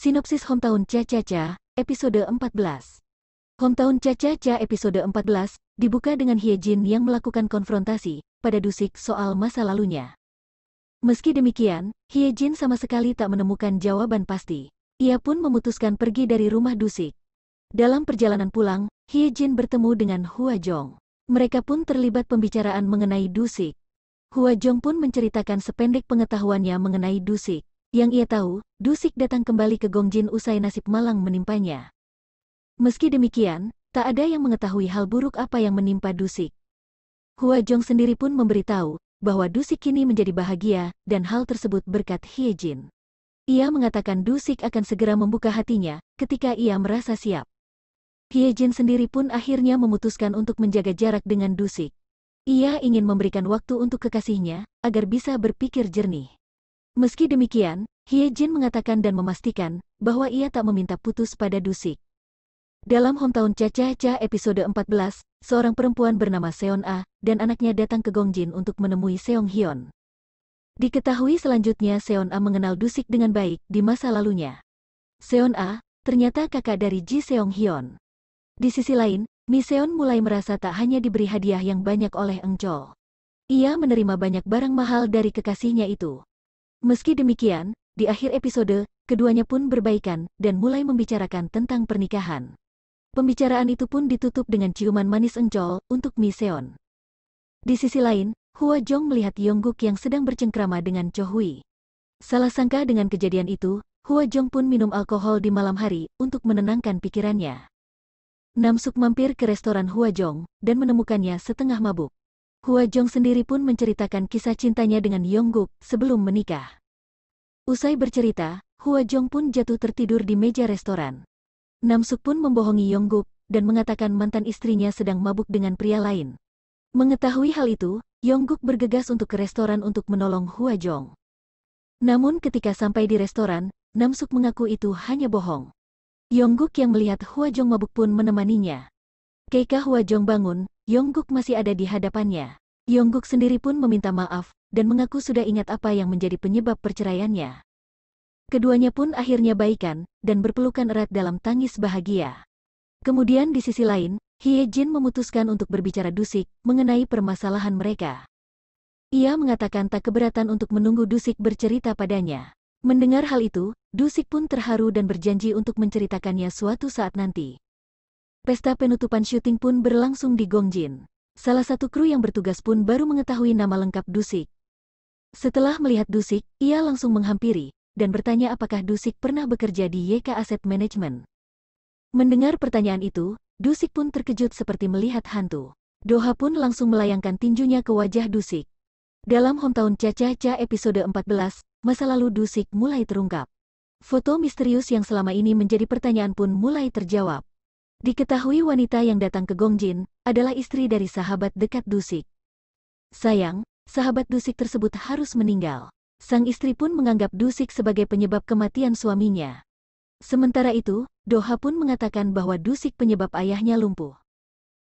Sinopsis Hometown Cha-Cha-Cha, episode 14. Hometown Cha-Cha-Cha episode 14, dibuka dengan Hyejin yang melakukan konfrontasi pada Dusik soal masa lalunya. Meski demikian, Hyejin sama sekali tak menemukan jawaban pasti. Ia pun memutuskan pergi dari rumah Dusik. Dalam perjalanan pulang, Hyejin bertemu dengan Hwajong. Mereka pun terlibat pembicaraan mengenai Dusik. Hwajong pun menceritakan sependek pengetahuannya mengenai Dusik. Yang ia tahu, Dusik datang kembali ke Gongjin usai nasib malang menimpanya. Meski demikian, tak ada yang mengetahui hal buruk apa yang menimpa Dusik. Hwajong sendiri pun memberitahu bahwa Dusik kini menjadi bahagia dan hal tersebut berkat Hyejin. Ia mengatakan Dusik akan segera membuka hatinya ketika ia merasa siap. Hyejin sendiri pun akhirnya memutuskan untuk menjaga jarak dengan Dusik. Ia ingin memberikan waktu untuk kekasihnya agar bisa berpikir jernih. Meski demikian, Hyejin mengatakan dan memastikan bahwa ia tak meminta putus pada Dusik. Dalam Hometown Cha-Cha-Cha episode 14, seorang perempuan bernama Seon-A dan anaknya datang ke Gongjin untuk menemui Seong-Hyun. Diketahui selanjutnya Seon-A mengenal Dusik dengan baik di masa lalunya. Seon-A ternyata kakak dari Ji Seong-Hyun. Di sisi lain, Mi Seon mulai merasa tak hanya diberi hadiah yang banyak oleh Eng Chol. Ia menerima banyak barang mahal dari kekasihnya itu. Meski demikian, di akhir episode, keduanya pun berbaikan dan mulai membicarakan tentang pernikahan. Pembicaraan itu pun ditutup dengan ciuman manis Eng Chol untuk Mi Seon. Di sisi lain, Hwajong melihat Yongguk yang sedang bercengkrama dengan Cho Hui. Salah sangka dengan kejadian itu, Hwajong pun minum alkohol di malam hari untuk menenangkan pikirannya. Namsuk mampir ke restoran Hwajong dan menemukannya setengah mabuk. Hwajong sendiri pun menceritakan kisah cintanya dengan Yongguk sebelum menikah. Usai bercerita, Hwajong pun jatuh tertidur di meja restoran. Namsuk pun membohongi Yongguk dan mengatakan mantan istrinya sedang mabuk dengan pria lain. Mengetahui hal itu, Yongguk bergegas untuk ke restoran untuk menolong Hwajong. Namun ketika sampai di restoran, Namsuk mengaku itu hanya bohong. Yongguk yang melihat Hwajong mabuk pun menemaninya. Ketika Hwajong bangun, Yongguk masih ada di hadapannya. Yongguk sendiri pun meminta maaf dan mengaku sudah ingat apa yang menjadi penyebab perceraiannya. Keduanya pun akhirnya baikan dan berpelukan erat dalam tangis bahagia. Kemudian di sisi lain, Hyejin memutuskan untuk berbicara Dusik mengenai permasalahan mereka. Ia mengatakan tak keberatan untuk menunggu Dusik bercerita padanya. Mendengar hal itu, Dusik pun terharu dan berjanji untuk menceritakannya suatu saat nanti. Pesta penutupan syuting pun berlangsung di Gongjin. Salah satu kru yang bertugas pun baru mengetahui nama lengkap Dusik. Setelah melihat Dusik, ia langsung menghampiri dan bertanya apakah Dusik pernah bekerja di YK Asset Management. Mendengar pertanyaan itu, Dusik pun terkejut seperti melihat hantu. Doha pun langsung melayangkan tinjunya ke wajah Dusik. Dalam Hometown Cha-Cha-Cha episode 14, masa lalu Dusik mulai terungkap. Foto misterius yang selama ini menjadi pertanyaan pun mulai terjawab. Diketahui wanita yang datang ke Gongjin adalah istri dari sahabat dekat Dusik. Sayang, sahabat Dusik tersebut harus meninggal. Sang istri pun menganggap Dusik sebagai penyebab kematian suaminya. Sementara itu, Doha pun mengatakan bahwa Dusik penyebab ayahnya lumpuh.